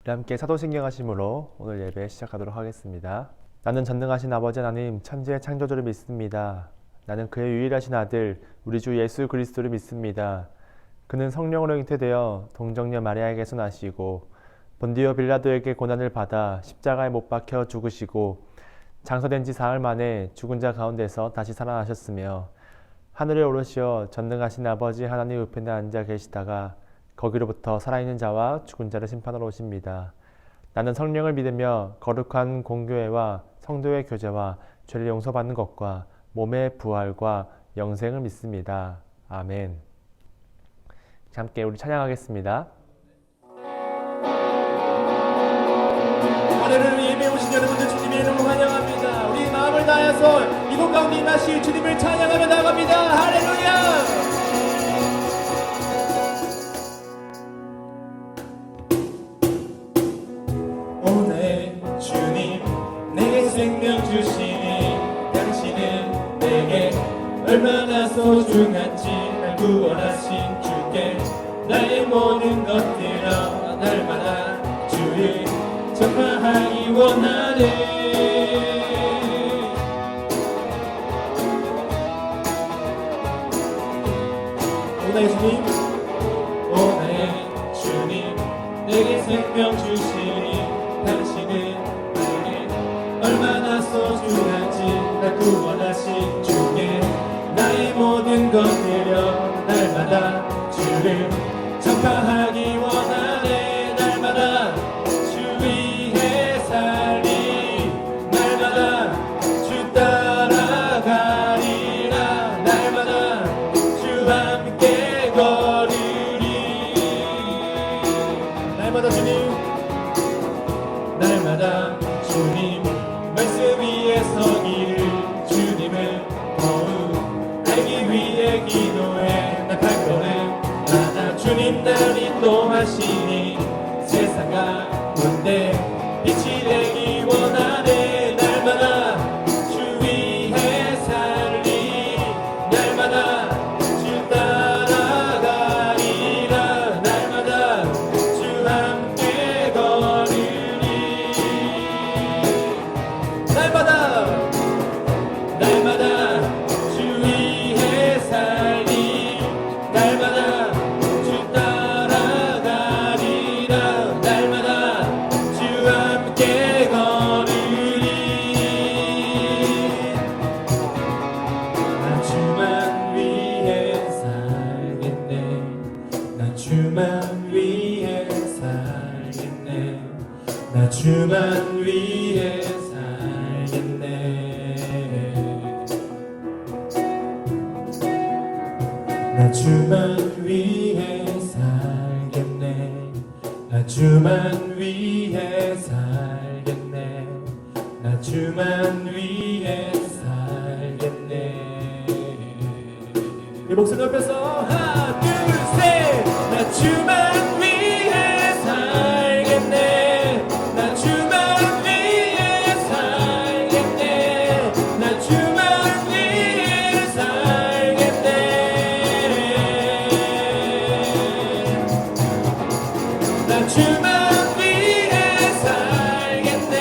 우리 함께 사도신경 하심으로 오늘 예배 시작하도록 하겠습니다. 나는 전능하신 아버지 하나님 천지의 창조주를 믿습니다. 나는 그의 유일하신 아들 우리 주 예수 그리스도를 믿습니다. 그는 성령으로 잉태되어 동정녀 마리아에게서 나시고 본디오 빌라도에게 고난을 받아 십자가에 못 박혀 죽으시고 장사된 지 사흘 만에 죽은 자 가운데서 다시 살아나셨으며 하늘에 오르시어 전능하신 아버지 하나님 우편에 앉아 계시다가 거기로부터 살아있는 자와 죽은 자를 심판하러 오십니다. 나는 성령을 믿으며 거룩한 공교회와 성도의 교제와 죄를 용서받는 것과 몸의 부활과 영생을 믿습니다. 아멘. 함께 우리 찬양하겠습니다. 하늘을 예배 오신 여러분들 주님의 이름으로 환영합니다. 우리 마음을 다해서 이곳 가운데 임하실 주님을 찬양하며 나갑니다. 할렐루야. 오늘 주님 내게 생명 주시니 당신은 내게 얼마나 소중한지 날 구원하신 주께 나의 모든 것들어 날마다 주를 전파하기 원하네. 오나의 주님, 오나의 주님 내게 생명 주시니 당신은 나에게 얼마나 소중한지 날 구원하신 주께 나의 모든 것 드려 날마다 주를 전파하기 원하네. 날마다 주 위에 살리 날마다 주 따라가리라. 날마다 주 함께 걸으리. 날마다 주님, 날마다 주님 말씀 위에 서기를 주님을 더욱 알기 위해 기도해. 나 발걸음 마다 주님 나를 인도하시니 세상 가운데 빛이 되기 원하네. 날마다 주 위에 살리 날마다 주 따라가리라. 날마다 주 함께 걸으리. 날마다 주 위에 살리 날마다 주 따라가리라. 날마다 주 함께 걸으리. 난 주만 위해 살겠네. 난 주만 위해 살겠네. 나 주만 위해 살겠네. 나 주만 위해 살겠네. 나 주만 위해 살겠네. 나 주만 위해 살겠네. 이 목소리 높여서 하나 둘 셋. 나 주만 위해 살겠네. 나 주만 위해 살겠네. 나 주만 위해 살겠네. 나 주만 위해 살겠네.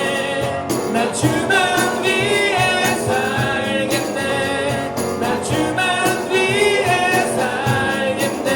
나 주만 위해 살겠네. 나 주만 위해 살겠네.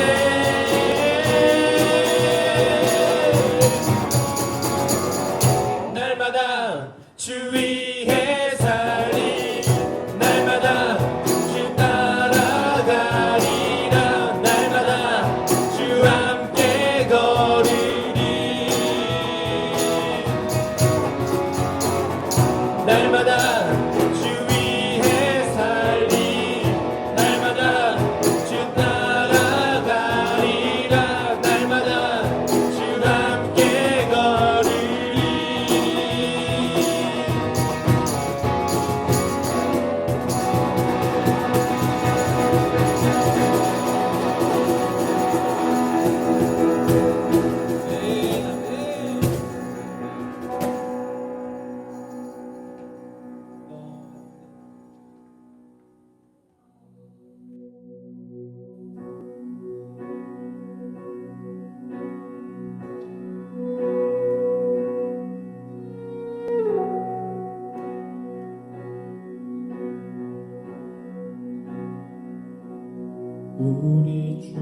우리 주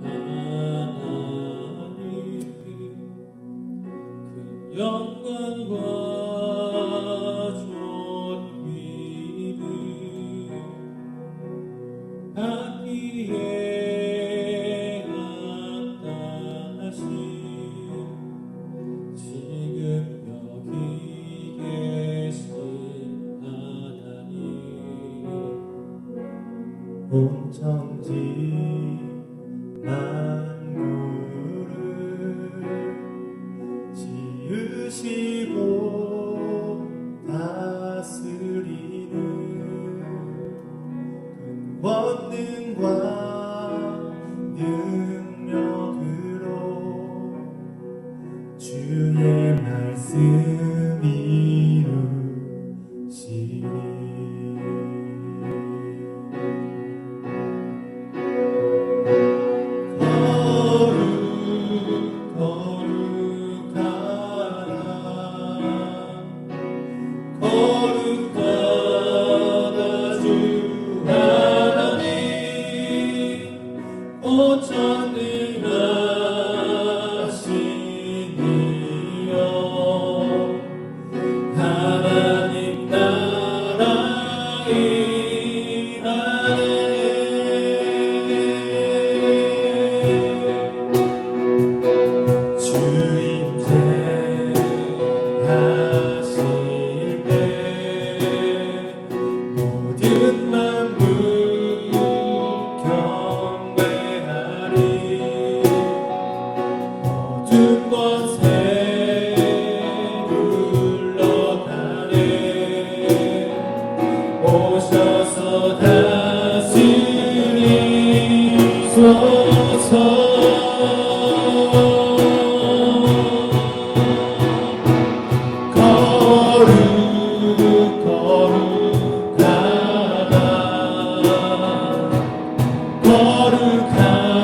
하나님 그 영광과 존귀를 받기에 합당하신 지금 여기 계신 하나님 온 천지 만물을 지으시고 다스리는 큰 권능과 능력으로 주의 말씀 이루시니 거룩하다 주 하나님 오천능하신 이여 하나님 나라의 주 임재하실 때 모든 만물 경배하리 모든 권세 물러가네 오셔서 다스리소서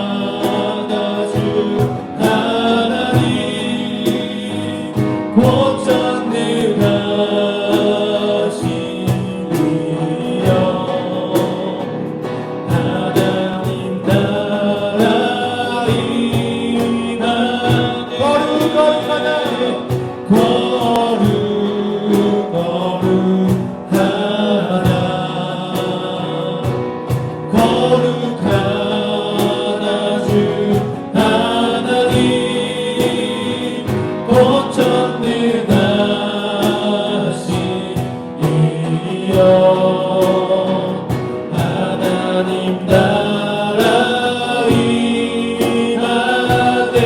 거룩하다 주 하나님 고전능하신 이여 하나님 나라의 거룩하다 거룩하다 주 하나님 고천능하신 이여 하나님 나라의 하대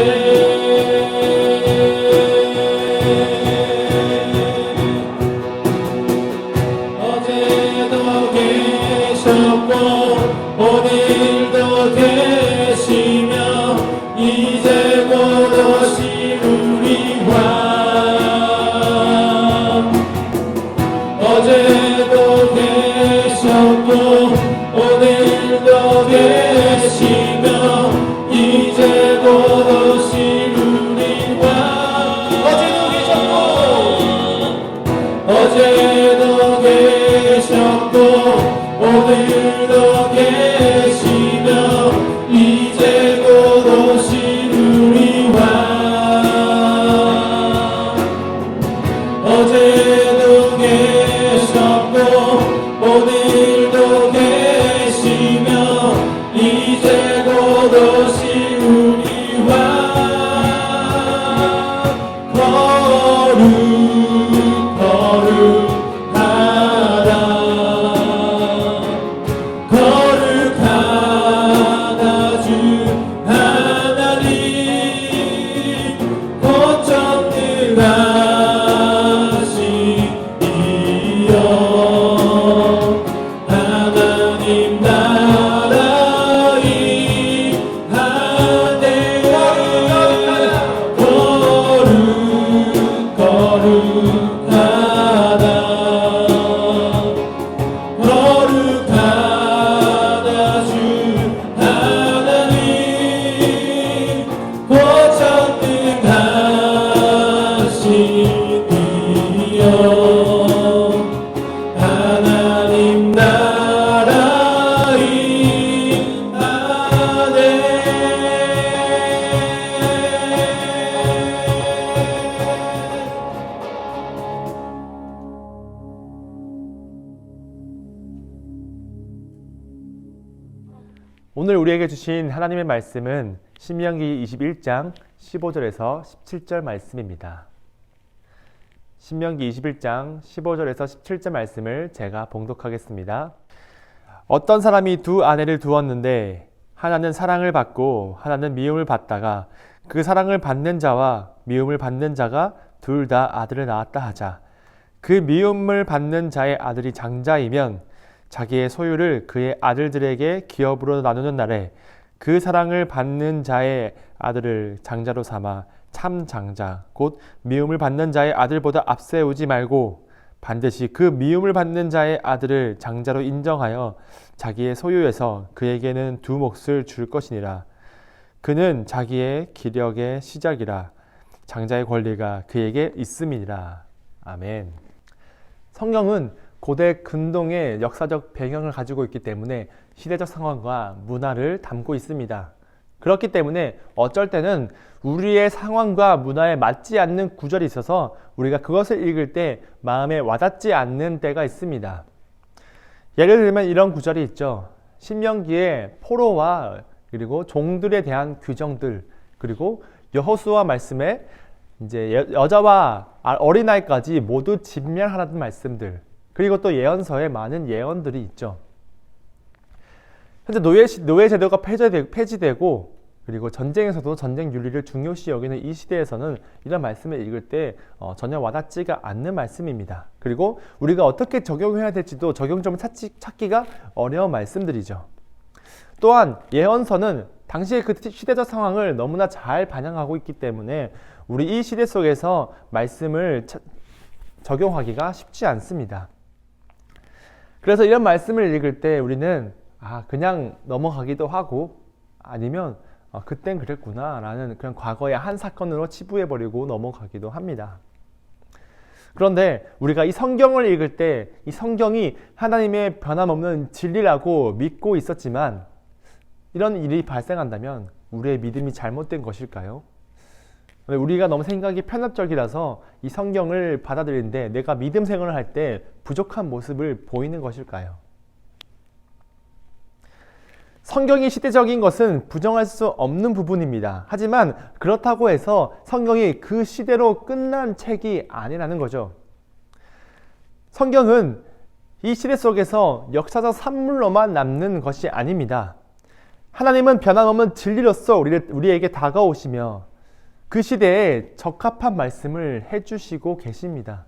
어제도 계셨고 오늘도 계시며 이제 곧 오실 우리 왕 어제도 계셨고 오늘도 계시며 이제 곧 오실 우리 왕 어제도 계셨고 오늘도 계시며 이제 곧 오실 우리 왕 어제도 계셨고 오늘도 계시며 이제 오늘 우리에게 주신 하나님의 말씀은 신명기 21장 15절에서 17절 말씀입니다. 신명기 21장 15절에서 17절 말씀을 제가 봉독하겠습니다. 어떤 사람이 두 아내를 두었는데 하나는 사랑을 받고 하나는 미움을 받다가 그 사랑을 받는 자와 미움을 받는 자가 둘 다 아들을 낳았다 하자. 그 미움을 받는 자의 아들이 장자이면 자기의 소유를 그의 아들들에게 기업으로 나누는 날에 그 사랑을 받는 자의 아들을 장자로 삼아 참 장자 곧 미움을 받는 자의 아들보다 앞세우지 말고 반드시 그 미움을 받는 자의 아들을 장자로 인정하여 자기의 소유에서 그에게는 두 몫을 줄 것이니라. 그는 자기의 기력의 시작이라. 장자의 권리가 그에게 있음이니라. 아멘. 성경은 고대 근동의 역사적 배경을 가지고 있기 때문에 시대적 상황과 문화를 담고 있습니다. 그렇기 때문에 어쩔 때는 우리의 상황과 문화에 맞지 않는 구절이 있어서 우리가 그것을 읽을 때 마음에 와닿지 않는 때가 있습니다. 예를 들면 이런 구절이 있죠. 신명기에 포로와 그리고 종들에 대한 규정들, 그리고 여호수아 말씀에 이제 여자와 어린아이까지 모두 진멸하라는 말씀들, 그리고 또 예언서에 많은 예언들이 있죠. 현재 노예 제도가 폐지되고 그리고 전쟁에서도 전쟁 윤리를 중요시 여기는 이 시대에서는 이런 말씀을 읽을 때 전혀 와닿지가 않는 말씀입니다. 그리고 우리가 어떻게 적용해야 될지도 적용점을 찾기가 어려운 말씀들이죠. 또한 예언서는 당시의 그 시대적 상황을 너무나 잘 반영하고 있기 때문에 우리 이 시대 속에서 말씀을 적용하기가 쉽지 않습니다. 그래서 이런 말씀을 읽을 때 우리는 그냥 넘어가기도 하고 아니면 그땐 그랬구나 라는 그냥 과거의 한 사건으로 치부해버리고 넘어가기도 합니다. 그런데 우리가 이 성경을 읽을 때 이 성경이 하나님의 변함없는 진리라고 믿고 있었지만 이런 일이 발생한다면 우리의 믿음이 잘못된 것일까요? 우리가 너무 생각이 편협적이라서 이 성경을 받아들이는데 내가 믿음 생활을 할 때 부족한 모습을 보이는 것일까요? 성경이 시대적인 것은 부정할 수 없는 부분입니다. 하지만 그렇다고 해서 성경이 그 시대로 끝난 책이 아니라는 거죠. 성경은 이 시대 속에서 역사적 산물로만 남는 것이 아닙니다. 하나님은 변함없는 진리로서 우리에게 다가오시며 그 시대에 적합한 말씀을 해주시고 계십니다.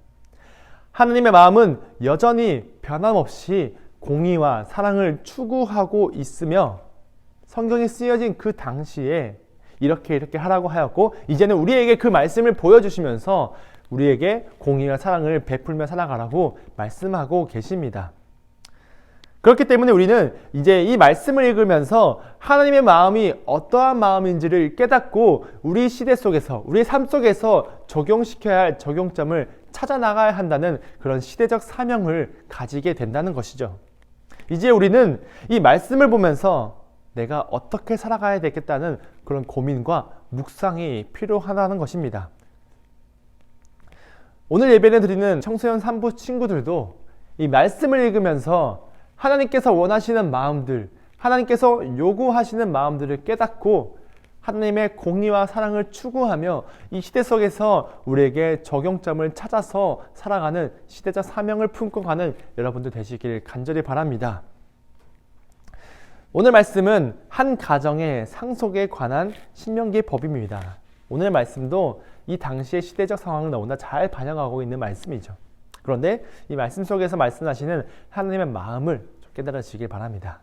하나님의 마음은 여전히 변함없이 공의와 사랑을 추구하고 있으며 성경이 쓰여진 그 당시에 이렇게 하라고 하였고 이제는 우리에게 그 말씀을 보여주시면서 우리에게 공의와 사랑을 베풀며 살아가라고 말씀하고 계십니다. 그렇기 때문에 우리는 이제 이 말씀을 읽으면서 하나님의 마음이 어떠한 마음인지를 깨닫고 우리 시대 속에서, 우리의 삶 속에서 적용시켜야 할 적용점을 찾아 나가야 한다는 그런 시대적 사명을 가지게 된다는 것이죠. 이제 우리는 이 말씀을 보면서 내가 어떻게 살아가야 되겠다는 그런 고민과 묵상이 필요하다는 것입니다. 오늘 예배를 드리는 청소년 산부 친구들도 이 말씀을 읽으면서 하나님께서 원하시는 마음들, 하나님께서 요구하시는 마음들을 깨닫고 하나님의 공의와 사랑을 추구하며 이 시대 속에서 우리에게 적용점을 찾아서 살아가는 시대적 사명을 품고 가는 여러분들 되시길 간절히 바랍니다. 오늘 말씀은 한 가정의 상속에 관한 신명기의 법입니다. 오늘 말씀도 이 당시의 시대적 상황을 너무나 잘 반영하고 있는 말씀이죠. 그런데 이 말씀 속에서 말씀하시는 하나님의 마음을 깨달으시길 바랍니다.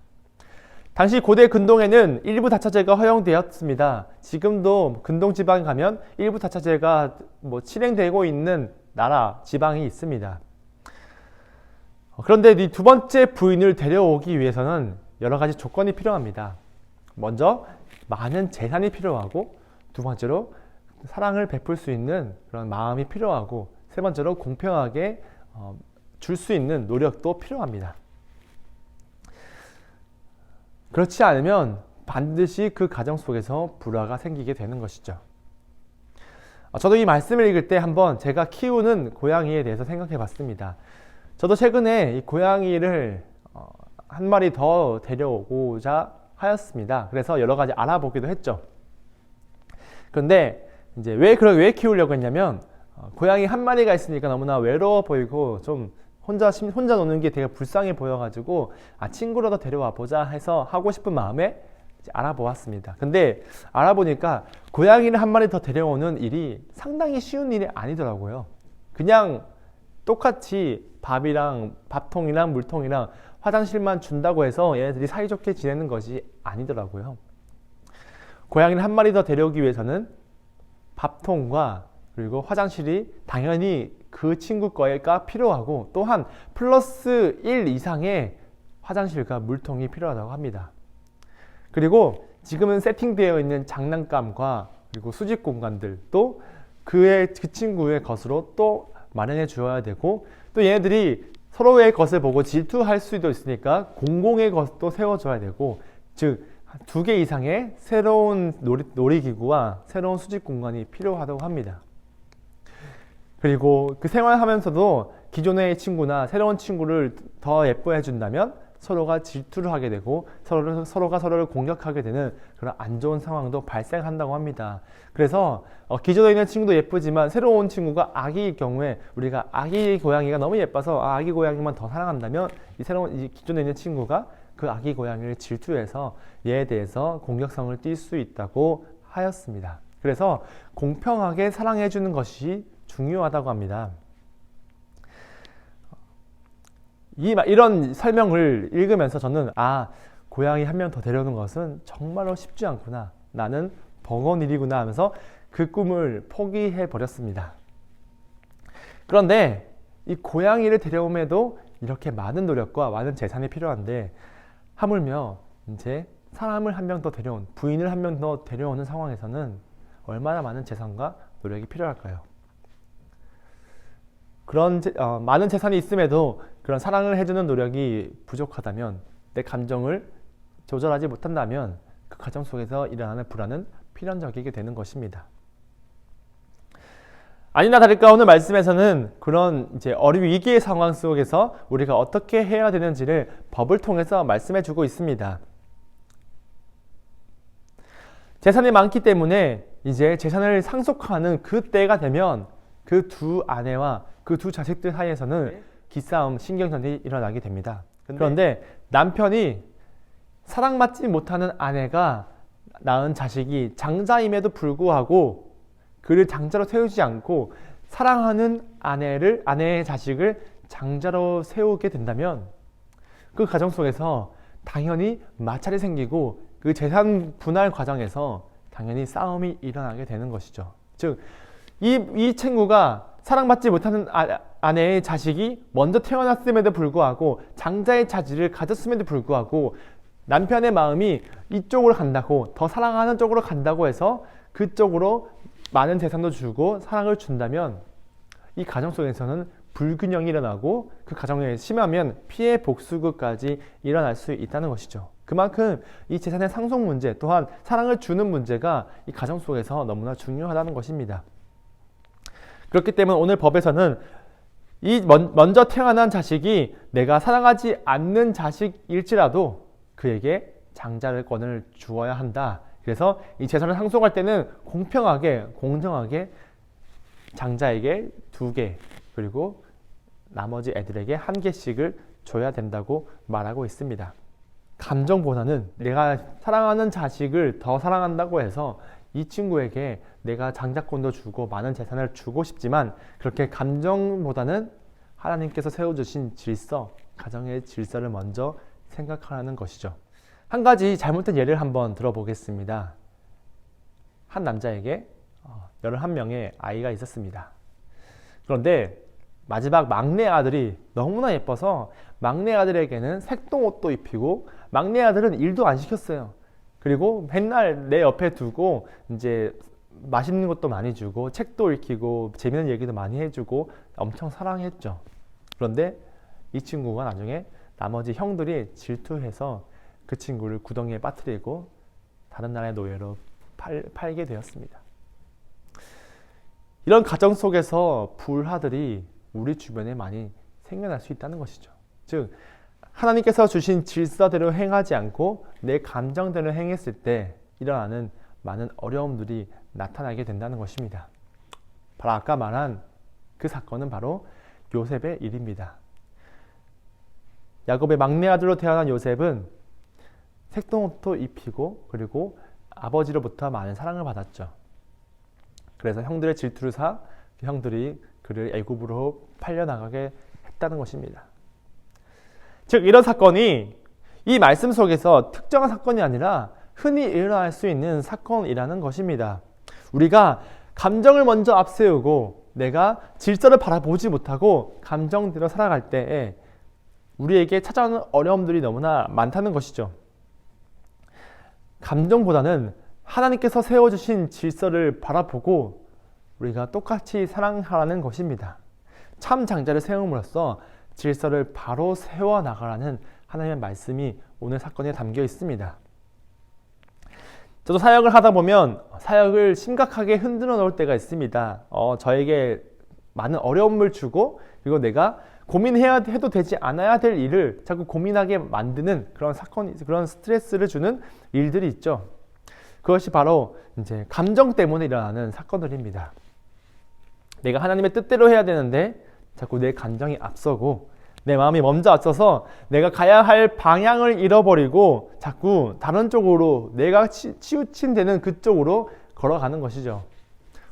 당시 고대 근동에는 일부 다처제가 허용되었습니다. 지금도 근동 지방에 가면 일부 다처제가 실행되고 있는 나라, 지방이 있습니다. 그런데 이 두 번째 부인을 데려오기 위해서는 여러 가지 조건이 필요합니다. 먼저 많은 재산이 필요하고, 두 번째로 사랑을 베풀 수 있는 그런 마음이 필요하고, 세 번째로 공평하게 줄 수 있는 노력도 필요합니다. 그렇지 않으면 반드시 그 가정 속에서 불화가 생기게 되는 것이죠. 저도 이 말씀을 읽을 때 한번 제가 키우는 고양이에 대해서 생각해 봤습니다. 저도 최근에 이 고양이를 한 마리 더 데려오고자 하였습니다. 그래서 여러 가지 알아보기도 했죠. 그런데 이제 왜 키우려고 했냐면 고양이 한 마리가 있으니까 너무나 외로워 보이고 좀 혼자 노는 게 되게 불쌍해 보여가지고 친구라도 데려와 보자 해서 하고 싶은 마음에 이제 알아보았습니다. 근데 알아보니까 고양이를 한 마리 더 데려오는 일이 상당히 쉬운 일이 아니더라고요. 그냥 똑같이 밥통이랑 물통이랑 화장실만 준다고 해서 얘네들이 사이좋게 지내는 것이 아니더라고요. 고양이를 한 마리 더 데려오기 위해서는 밥통과 그리고 화장실이 당연히 그 친구 거가 필요하고 또한 플러스 1 이상의 화장실과 물통이 필요하다고 합니다. 그리고 지금은 세팅되어 있는 장난감과 그리고 수직 공간들도 그 친구의 것으로 또 마련해 주어야 되고 또 얘네들이 서로의 것을 보고 질투할 수도 있으니까 공공의 것도 세워줘야 되고 즉 2개 이상의 새로운 놀이기구와 새로운 수직 공간이 필요하다고 합니다. 그리고 그 생활하면서도 기존의 친구나 새로운 친구를 더 예뻐해 준다면 서로가 질투를 하게 되고 서로가 서로를 공격하게 되는 그런 안 좋은 상황도 발생한다고 합니다. 그래서 기존에 있는 친구도 예쁘지만 새로운 친구가 아기일 경우에 우리가 아기 고양이가 너무 예뻐서 아기 고양이만 더 사랑한다면 이 기존에 있는 친구가 그 아기 고양이를 질투해서 얘에 대해서 공격성을 띨 수 있다고 하였습니다. 그래서 공평하게 사랑해 주는 것이 중요하다고 합니다. 이런 설명을 읽으면서 저는 고양이 한 명 더 데려오는 것은 정말로 쉽지 않구나. 나는 버거운 일이구나 하면서 그 꿈을 포기해 버렸습니다. 그런데 이 고양이를 데려옴에도 이렇게 많은 노력과 많은 재산이 필요한데 하물며 이제 사람을 한 명 더 데려온 부인을 한 명 더 데려오는 상황에서는 얼마나 많은 재산과 노력이 필요할까요? 그런 많은 재산이 있음에도 그런 사랑을 해주는 노력이 부족하다면 내 감정을 조절하지 못한다면 그 가정 속에서 일어나는 불안은 필연적이게 되는 것입니다. 아니나 다를까 오늘 말씀에서는 그런 이제 위기의 상황 속에서 우리가 어떻게 해야 되는지를 법을 통해서 말씀해 주고 있습니다. 재산이 많기 때문에 이제 재산을 상속하는 그 때가 되면 그 두 아내와 그 두 자식들 사이에서는 기싸움, 신경전이 일어나게 됩니다. 그런데 남편이 사랑받지 못하는 아내가 낳은 자식이 장자임에도 불구하고 그를 장자로 세우지 않고 사랑하는 아내의 자식을 장자로 세우게 된다면 그 가정 속에서 당연히 마찰이 생기고 그 재산 분할 과정에서 당연히 싸움이 일어나게 되는 것이죠. 즉, 이 친구가 사랑받지 못하는 아내의 자식이 먼저 태어났음에도 불구하고 장자의 자질을 가졌음에도 불구하고 남편의 마음이 이쪽으로 간다고 더 사랑하는 쪽으로 간다고 해서 그쪽으로 많은 재산도 주고 사랑을 준다면 이 가정 속에서는 불균형이 일어나고 그 가정에 심하면 피해 복수까지 일어날 수 있다는 것이죠. 그만큼 이 재산의 상속 문제 또한 사랑을 주는 문제가 이 가정 속에서 너무나 중요하다는 것입니다. 그렇기 때문에 오늘 법에서는 이 먼저 태어난 자식이 내가 사랑하지 않는 자식일지라도 그에게 장자권을 주어야 한다. 그래서 이 재산을 상속할 때는 공평하게 공정하게 장자에게 2개 그리고 나머지 애들에게 1개씩을 줘야 된다고 말하고 있습니다. 감정보다는 내가 사랑하는 자식을 더 사랑한다고 해서 이 친구에게 내가 장자권도 주고 많은 재산을 주고 싶지만 그렇게 감정보다는 하나님께서 세워주신 질서, 가정의 질서를 먼저 생각하는 것이죠. 한 가지 잘못된 예를 한번 들어보겠습니다. 한 남자에게 11명의 아이가 있었습니다. 그런데 마지막 막내 아들이 너무나 예뻐서 막내 아들에게는 색동옷도 입히고 막내 아들은 일도 안 시켰어요. 그리고 맨날 내 옆에 두고 이제 맛있는 것도 많이 주고 책도 읽히고 재밌는 얘기도 많이 해주고 엄청 사랑했죠. 그런데 이 친구가 나중에 나머지 형들이 질투해서 그 친구를 구덩이에 빠뜨리고 다른 나라의 노예로 팔게 되었습니다. 이런 가정 속에서 불화들이 우리 주변에 많이 생겨날 수 있다는 것이죠. 즉 하나님께서 주신 질서대로 행하지 않고 내 감정대로 행했을 때 일어나는 많은 어려움들이 나타나게 된다는 것입니다. 바로 아까 말한 그 사건은 바로 요셉의 일입니다. 야곱의 막내 아들로 태어난 요셉은 색동옷도 입히고 그리고 아버지로부터 많은 사랑을 받았죠. 그래서 형들의 질투를 사 형들이 그를 애굽으로 팔려나가게 했다는 것입니다. 즉 이런 사건이 이 말씀 속에서 특정한 사건이 아니라 흔히 일어날 수 있는 사건이라는 것입니다. 우리가 감정을 먼저 앞세우고 내가 질서를 바라보지 못하고 감정대로 살아갈 때에 우리에게 찾아오는 어려움들이 너무나 많다는 것이죠. 감정보다는 하나님께서 세워주신 질서를 바라보고 우리가 똑같이 사랑하라는 것입니다. 참 장자를 세움으로써 질서를 바로 세워나가라는 하나님의 말씀이 오늘 사건에 담겨 있습니다. 저도 사역을 하다 보면 사역을 심각하게 흔들어 놓을 때가 있습니다. 저에게 많은 어려움을 주고 그리고 내가 해도 되지 않아야 될 일을 자꾸 고민하게 만드는 그런 사건, 그런 스트레스를 주는 일들이 있죠. 그것이 바로 이제 감정 때문에 일어나는 사건들입니다. 내가 하나님의 뜻대로 해야 되는데 자꾸 내 감정이 앞서고 내 마음이 먼저 앞서서 내가 가야 할 방향을 잃어버리고 자꾸 다른 쪽으로 내가 치우친 되는 그쪽으로 걸어가는 것이죠.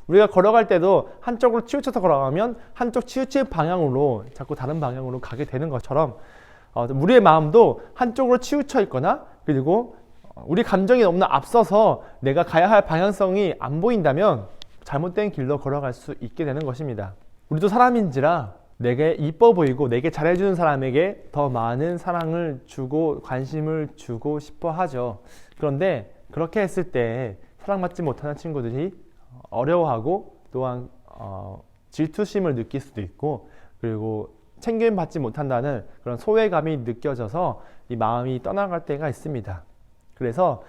우리가 걸어갈 때도 한쪽으로 치우쳐서 걸어가면 한쪽 치우친 방향으로 자꾸 다른 방향으로 가게 되는 것처럼 우리의 마음도 한쪽으로 치우쳐 있거나 그리고 우리 감정이 너무나 앞서서 내가 가야 할 방향성이 안 보인다면 잘못된 길로 걸어갈 수 있게 되는 것입니다. 우리도 사람인지라 내게 이뻐 보이고 내게 잘해주는 사람에게 더 많은 사랑을 주고 관심을 주고 싶어 하죠. 그런데 그렇게 했을 때 사랑받지 못하는 친구들이 어려워하고 또한 질투심을 느낄 수도 있고 그리고 챙김 받지 못한다는 그런 소외감이 느껴져서 이 마음이 떠나갈 때가 있습니다. 그래서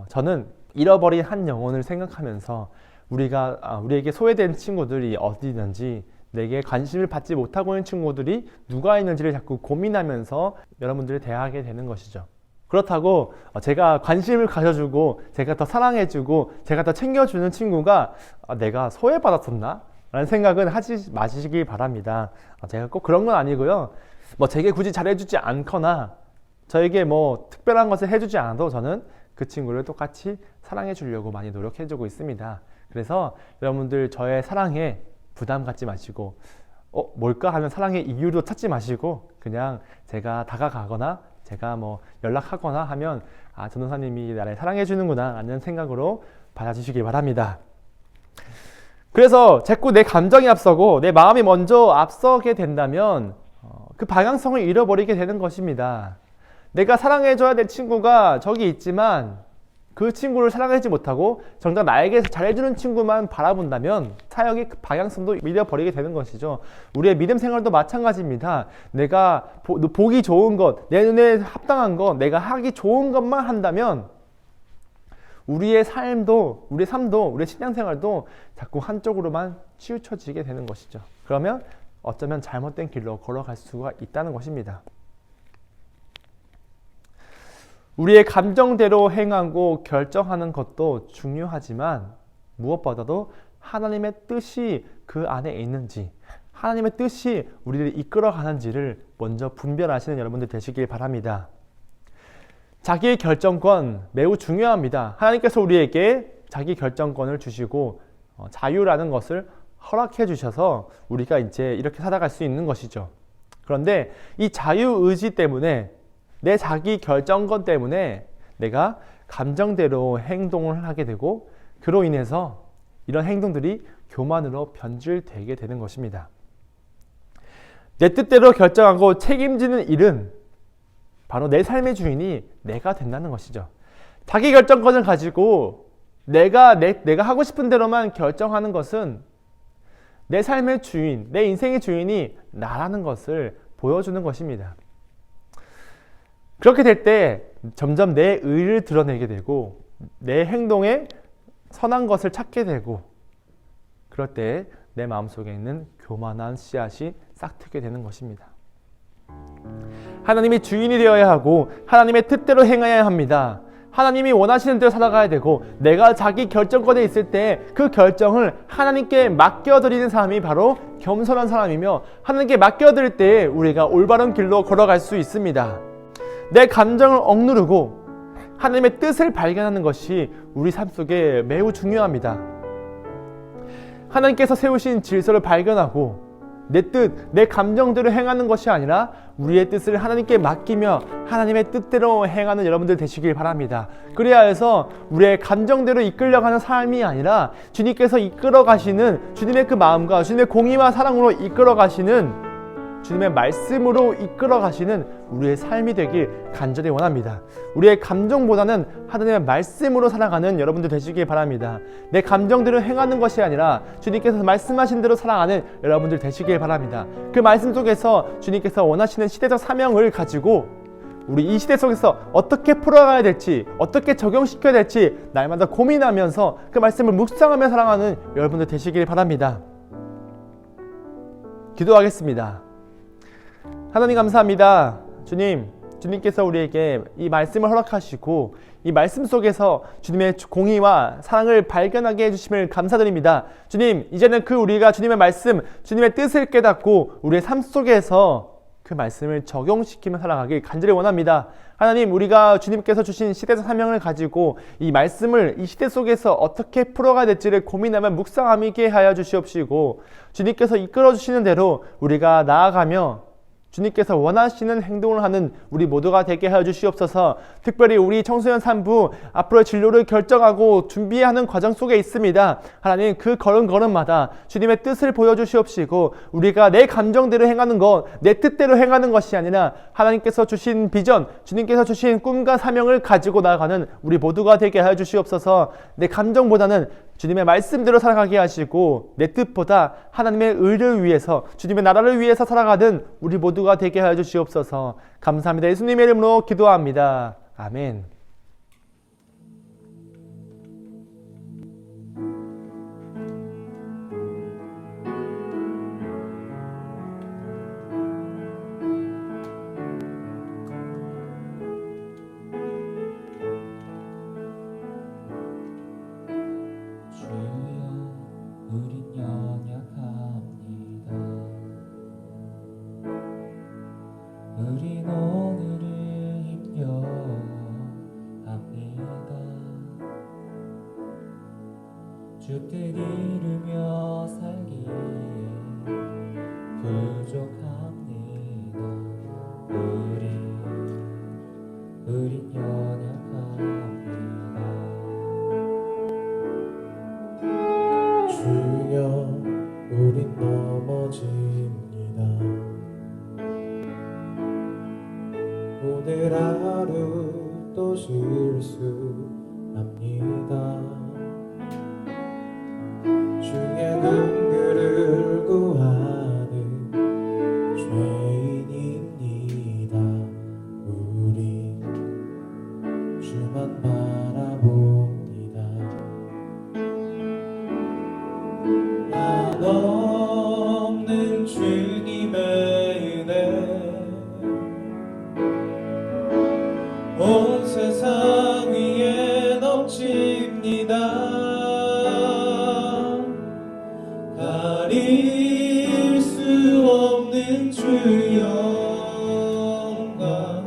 저는 잃어버린 한 영혼을 생각하면서 우리에게 소외된 친구들이 어디 있는지 내게 관심을 받지 못하고 있는 친구들이 누가 있는지를 자꾸 고민하면서 여러분들을 대하게 되는 것이죠. 그렇다고 제가 관심을 가져주고 제가 더 사랑해주고 제가 더 챙겨주는 친구가 내가 소외받았었나? 라는 생각은 하지 마시기 바랍니다. 제가 꼭 그런 건 아니고요. 제게 굳이 잘해주지 않거나 저에게 특별한 것을 해주지 않아도 저는 그 친구를 똑같이 사랑해 주려고 많이 노력해주고 있습니다. 그래서 여러분들 저의 사랑에 부담 갖지 마시고 뭘까 하면 사랑의 이유도 찾지 마시고 그냥 제가 다가가거나 제가 연락하거나 하면 전도사님이 나를 사랑해 주는구나 라는 생각으로 받아주시기 바랍니다. 그래서 자꾸 내 감정이 앞서고 내 마음이 먼저 앞서게 된다면 그 방향성을 잃어버리게 되는 것입니다. 내가 사랑해줘야 될 친구가 저기 있지만 그 친구를 사랑하지 못하고 정작 나에게 잘해주는 친구만 바라본다면 사역의 그 방향성도 잃어버리게 되는 것이죠. 우리의 믿음 생활도 마찬가지입니다. 내가 보기 좋은 것, 내 눈에 합당한 것, 내가 하기 좋은 것만 한다면 우리의 삶도, 우리의 신앙생활도 자꾸 한쪽으로만 치우쳐지게 되는 것이죠. 그러면 어쩌면 잘못된 길로 걸어갈 수가 있다는 것입니다. 우리의 감정대로 행하고 결정하는 것도 중요하지만 무엇보다도 하나님의 뜻이 그 안에 있는지 하나님의 뜻이 우리를 이끌어가는지를 먼저 분별하시는 여러분들 되시길 바랍니다. 자기의 결정권 매우 중요합니다. 하나님께서 우리에게 자기 결정권을 주시고 자유라는 것을 허락해 주셔서 우리가 이제 이렇게 살아갈 수 있는 것이죠. 그런데 이 자유의지 때문에 내 자기 결정권 때문에 내가 감정대로 행동을 하게 되고 그로 인해서 이런 행동들이 교만으로 변질되게 되는 것입니다. 내 뜻대로 결정하고 책임지는 일은 바로 내 삶의 주인이 내가 된다는 것이죠. 자기 결정권을 가지고 내가 하고 싶은 대로만 결정하는 것은 내 삶의 주인, 내 인생의 주인이 나라는 것을 보여주는 것입니다. 그렇게 될 때 점점 내 의를 드러내게 되고 내 행동에 선한 것을 찾게 되고 그럴 때 내 마음속에 있는 교만한 씨앗이 싹트게 되는 것입니다. 하나님이 주인이 되어야 하고 하나님의 뜻대로 행해야 합니다. 하나님이 원하시는 대로 살아가야 되고 내가 자기 결정권에 있을 때 그 결정을 하나님께 맡겨드리는 사람이 바로 겸손한 사람이며 하나님께 맡겨드릴 때 우리가 올바른 길로 걸어갈 수 있습니다. 내 감정을 억누르고 하나님의 뜻을 발견하는 것이 우리 삶 속에 매우 중요합니다. 하나님께서 세우신 질서를 발견하고 내 뜻, 내 감정대로 행하는 것이 아니라 우리의 뜻을 하나님께 맡기며 하나님의 뜻대로 행하는 여러분들 되시길 바랍니다. 그래야 해서 우리의 감정대로 이끌려가는 삶이 아니라 주님께서 이끌어 가시는 주님의 그 마음과 주님의 공의와 사랑으로 이끌어 가시는 주님의 말씀으로 이끌어 가시는 우리의 삶이 되길 간절히 원합니다. 우리의 감정보다는 하나님의 말씀으로 살아가는 여러분들 되시길 바랍니다. 내 감정대로 행하는 것이 아니라 주님께서 말씀하신 대로 살아가는 여러분들 되시길 바랍니다. 그 말씀 속에서 주님께서 원하시는 시대적 사명을 가지고 우리 이 시대 속에서 어떻게 풀어가야 될지, 어떻게 적용시켜야 될지 날마다 고민하면서 그 말씀을 묵상하며 살아가는 여러분들 되시길 바랍니다. 기도하겠습니다. 하나님 감사합니다. 주님께서 우리에게 이 말씀을 허락하시고 이 말씀 속에서 주님의 공의와 사랑을 발견하게 해주심을 감사드립니다. 주님, 이제는 우리가 주님의 말씀, 주님의 뜻을 깨닫고 우리의 삶 속에서 그 말씀을 적용시키며 살아가길 간절히 원합니다. 하나님, 우리가 주님께서 주신 시대적 사명을 가지고 이 말씀을 이 시대 속에서 어떻게 풀어가야 될지를 고민하며 묵상하게 하여 주시옵시고 주님께서 이끌어 주시는 대로 우리가 나아가며 주님께서 원하시는 행동을 하는 우리 모두가 되게 하여 주시옵소서. 특별히 우리 청소년 산부 앞으로의 진로를 결정하고 준비하는 과정 속에 있습니다. 하나님, 그 걸음걸음마다 주님의 뜻을 보여주시옵시고 우리가 내 감정대로 행하는 것, 내 뜻대로 행하는 것이 아니라 하나님께서 주신 비전, 주님께서 주신 꿈과 사명을 가지고 나아가는 우리 모두가 되게 하여 주시옵소서. 내 감정보다는 주님의 말씀대로 살아가게 하시고 내 뜻보다 하나님의 의를 위해서 주님의 나라를 위해서 살아가는 우리 모두가 되게 하여 주시옵소서. 감사합니다. 예수님의 이름으로 기도합니다. 아멘. 우린 오늘을 힘겨워합니다. 주 뜻 이루며 살기에 부족합니다. 우린 연약합니다. 주여, 우린 넘어집니다. 오늘 하루 또 실수합니다. 주의 긍휼을 구하는 죄인입니다. 우리 주만 바라봅니다. 한없는 주님의 은혜 온 세상 위에 넘칩니다. 가릴 수 없는 주 영광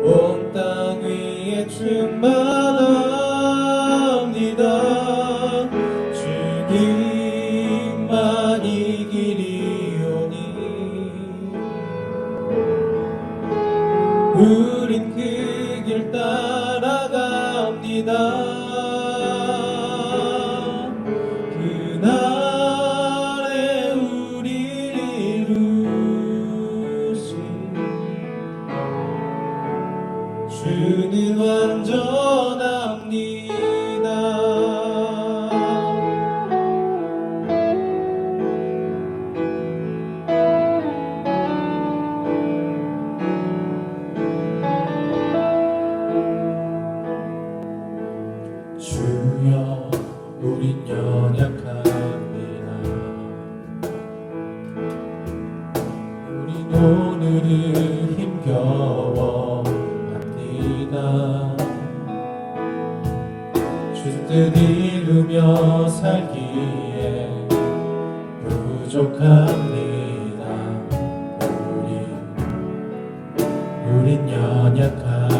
온 땅 위에 충만합니다. 주님만 이 길이오니 우린 그 길 따라갑니다. 그날에 우리를 이루신 주는 완전합니다. 뜻 이루며 살기에 부족합니다. 우린 연약합니다.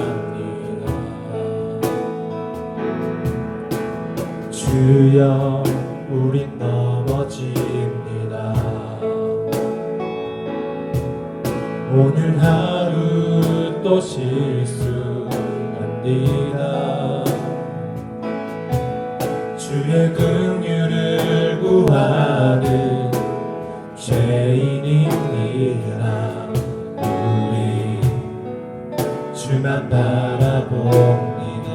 주여 우린 넘어집니다. 오늘 하루 또 실수합니다. 주의 긍휼을 구하는 죄인입니다. 우리 주만 바라봅니다.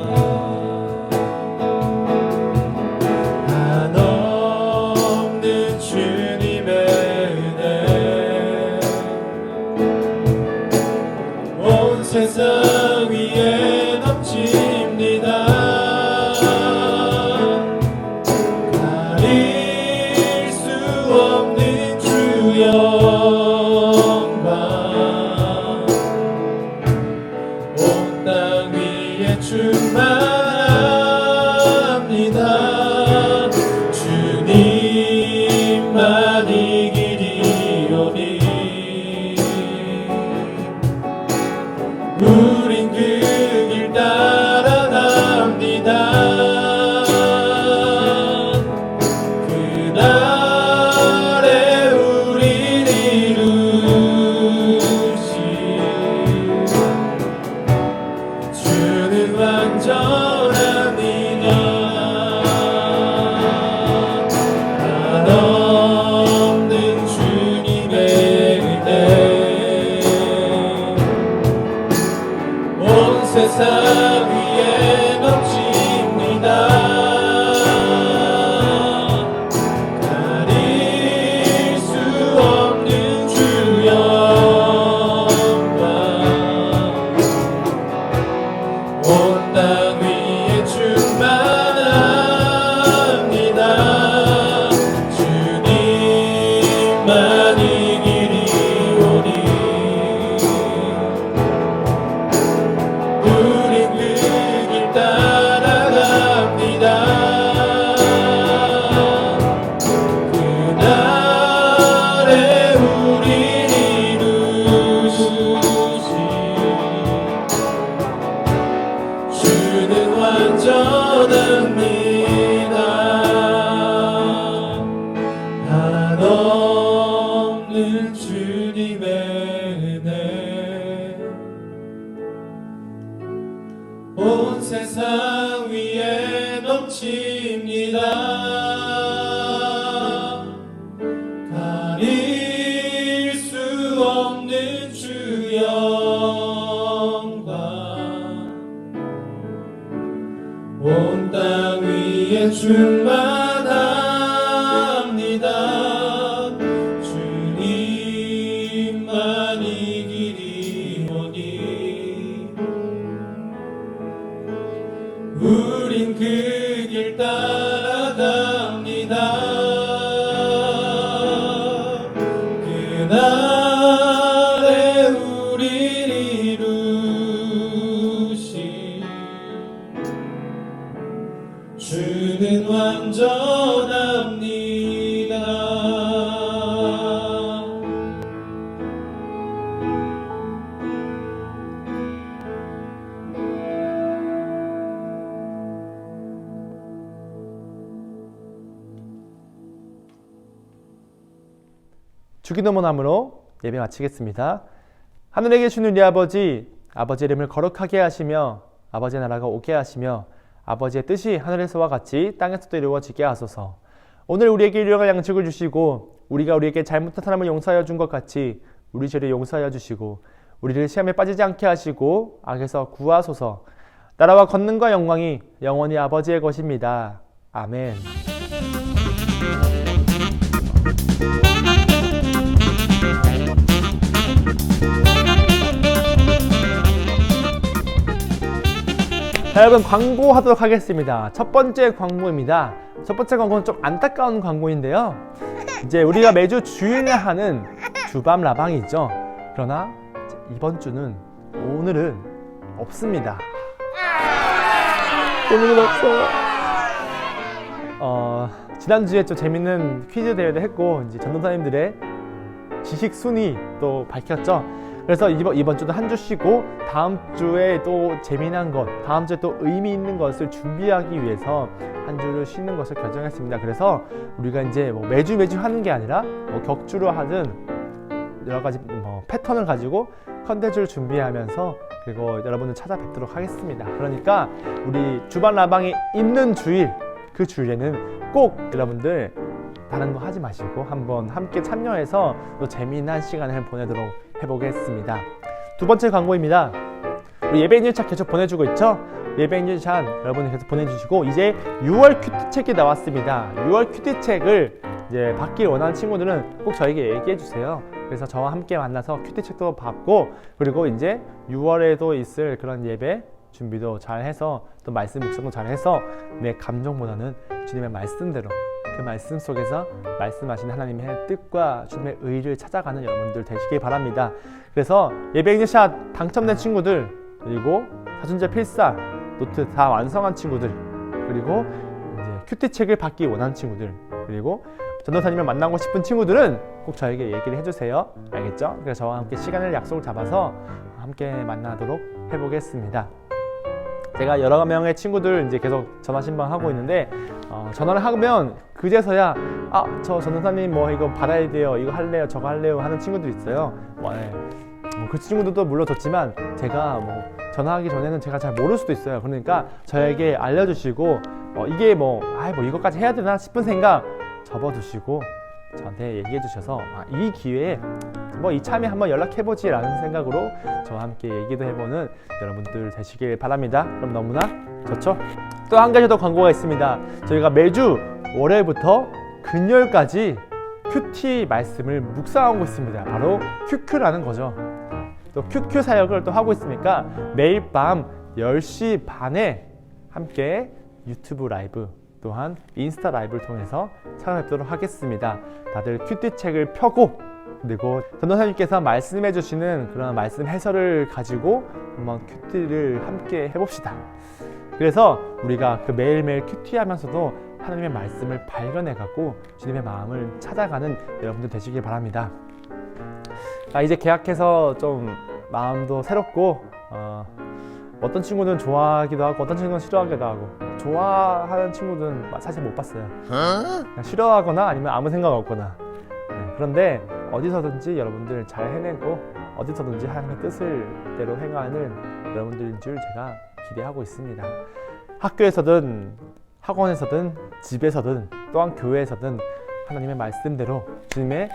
한없는 주님의 은혜 온 세상 위에 넘칩니다. 가릴 수 없는 주 영광 온 땅 위에 충만합니다. 주님만 이기리오니 우린 그 길 따라갑니다. 그날에 우린 이루시 주는 완전합니다. 한없는 주님의 은혜 온 세상 위에 넘칩니다. 가릴 수 없는 주 영광 온 땅 위에 충만합니다. 주님만 이기리오니 우린 그 길 따라갑니다. 그날에 우린 이루시 주는 완전합니다. 한없는 주님의 은혜 온 세상 위에 넘칩니다. 가릴 수 없는 주 영광 온 땅 위에 충만합니다. 주님만 이기리오니 우린 그 길 따라갑니다. 그날에 우린 이루시 주는 완전합니다. 주기도문함으로 예배 마치겠습니다. 하늘에 계신 우리 아버지, 아버지 이름을 거룩하게 하시며 아버지의 나라가 오게 하시며 아버지의 뜻이 하늘에서와 같이 땅에서도 이루어지게 하소서. 오늘 우리에게 일용할 양식을 주시고 우리가 우리에게 잘못한 사람을 용서하여 준 것 같이 우리 죄를 용서하여 주시고 우리를 시험에 빠지지 않게 하시고 악에서 구하소서. 나라와 권능과 영광이 영원히 아버지의 것입니다. 아멘. 자, 여러분 광고하도록 하겠습니다. 첫 번째 광고입니다. 첫 번째 광고는 좀 안타까운 광고인데요. 이제 우리가 매주 주일에 하는 주밤 라방이 있죠. 그러나 이번 주는 오늘은 없습니다. 오늘은 없어요. 지난주에 좀 재밌는 퀴즈 대회도 했고 이제 전도사님들의 지식 순위 또 밝혔죠. 그래서 이번 주도 한 주 쉬고 다음 주에 또 재미난 것, 다음 주에 또 의미 있는 것을 준비하기 위해서 한 주를 쉬는 것을 결정했습니다. 그래서 우리가 이제 뭐 매주 하는 게 아니라 뭐 격주로 하든 여러 가지 뭐 패턴을 가지고 컨텐츠를 준비하면서 그리고 여러분을 찾아뵙도록 하겠습니다. 그러니까 우리 주반 라방이 있는 주일, 그 주일에는 꼭 여러분들 다른 거 하지 마시고 한번 함께 참여해서 또 재미난 시간을 보내도록 해보겠습니다. 두 번째 광고입니다. 우리 예배 인증샷 계속 보내주고 있죠? 예배 인증샷 여러분이 계속 보내주시고 이제 6월 큐티책이 나왔습니다. 6월 큐티책을 이제 받길 원하는 친구들은 꼭 저에게 얘기해 주세요. 그래서 저와 함께 만나서 큐티책도 받고 그리고 이제 6월에도 있을 그런 예배 준비도 잘해서 또 말씀 묵상도 잘해서 내 감정보다는 주님의 말씀대로 그 말씀 속에서 말씀하신 하나님의 뜻과 주님의 의를 찾아가는 여러분들 되시길 바랍니다. 그래서 예배 인증샷 당첨된 친구들 그리고 사준제 필사 노트 다 완성한 친구들 그리고 이제 큐티책을 받기 원하는 친구들 그리고 전도사님을 만나고 싶은 친구들은 꼭 저에게 얘기를 해주세요. 알겠죠? 그래서 저와 함께 시간을 약속을 잡아서 함께 만나도록 해보겠습니다. 제가 여러 명의 친구들 이제 계속 전화 신방하고 있는데 전화를 하면 그제서야 저 전도사님 뭐 이거 받아야 돼요, 이거 할래요, 저거 할래요 하는 친구들이 있어요. 그 친구들도 물론 좋지만 제가 뭐 전화하기 전에는 제가 잘 모를 수도 있어요. 그러니까 저에게 알려주시고 이게 뭐 이거까지 해야 되나 싶은 생각 접어두시고 저한테 얘기해 주셔서 이 기회에 뭐 이참에 한번 연락해보지 라는 생각으로 저와 함께 얘기도 해보는 여러분들 되시길 바랍니다. 그럼 너무나 좋죠? 또 한 가지 더 광고가 있습니다. 저희가 매주 월요일부터 금요일까지 큐티 말씀을 묵상하고 있습니다. 바로 큐큐라는 거죠. 또 큐큐 사역을 또 하고 있으니까 매일 밤 10시 반에 함께 유튜브 라이브 또한 인스타 라이브를 통해서 찾아뵙도록 하겠습니다. 다들 큐티책을 펴고 그리고 전도사님께서 말씀해 주시는 그런 말씀 해설을 가지고 한번 큐티를 함께 해봅시다. 그래서 우리가 그 매일매일 큐티하면서도 하나님의 말씀을 발견해갖고 주님의 마음을 찾아가는 여러분들 되시길 바랍니다. 이제 개학해서 좀 마음도 새롭고 어떤 친구는 좋아하기도 하고 어떤 친구는 싫어하기도 하고 좋아하는 친구들은 사실 못 봤어요. 그냥 싫어하거나 아니면 아무 생각 없거나 그런데 어디서든지 여러분들 잘 해내고 어디서든지 하나님의 뜻을 대로 행하는 여러분들인 줄 제가 기대하고 있습니다. 학교에서든 학원에서든 집에서든 또한 교회에서든 하나님의 말씀대로 주님의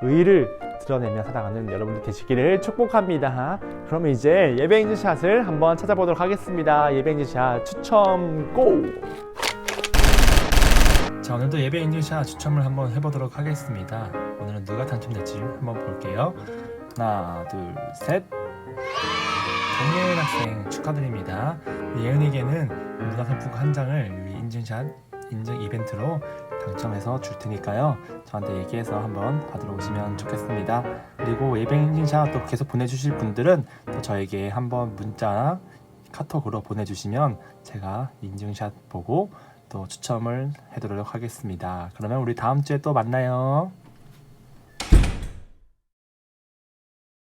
의를 드러내며 살아가는 여러분들 되시기를 축복합니다. 그럼 이제 예배 인증샷을 한번 찾아보도록 하겠습니다. 예배 인증샷 추첨 고! 자, 오늘도 예배 인증샷 추첨을 한번 해보도록 하겠습니다. 오늘은 누가 당첨될지 한번 볼게요. 하나, 둘, 셋. 정예은 학생 축하드립니다. 예은에게는 문화상품권 한 장을 인증샷 인증 이벤트로 당첨해서 줄 테니까요. 저한테 얘기해서 한번 받으러 오시면 좋겠습니다. 그리고 예배 인증샷 또 계속 보내주실 분들은 또 저에게 한번 문자, 카톡으로 보내주시면 제가 인증샷 보고 또 추첨을 해드리도록 하겠습니다. 그러면 우리 다음 주에 또 만나요.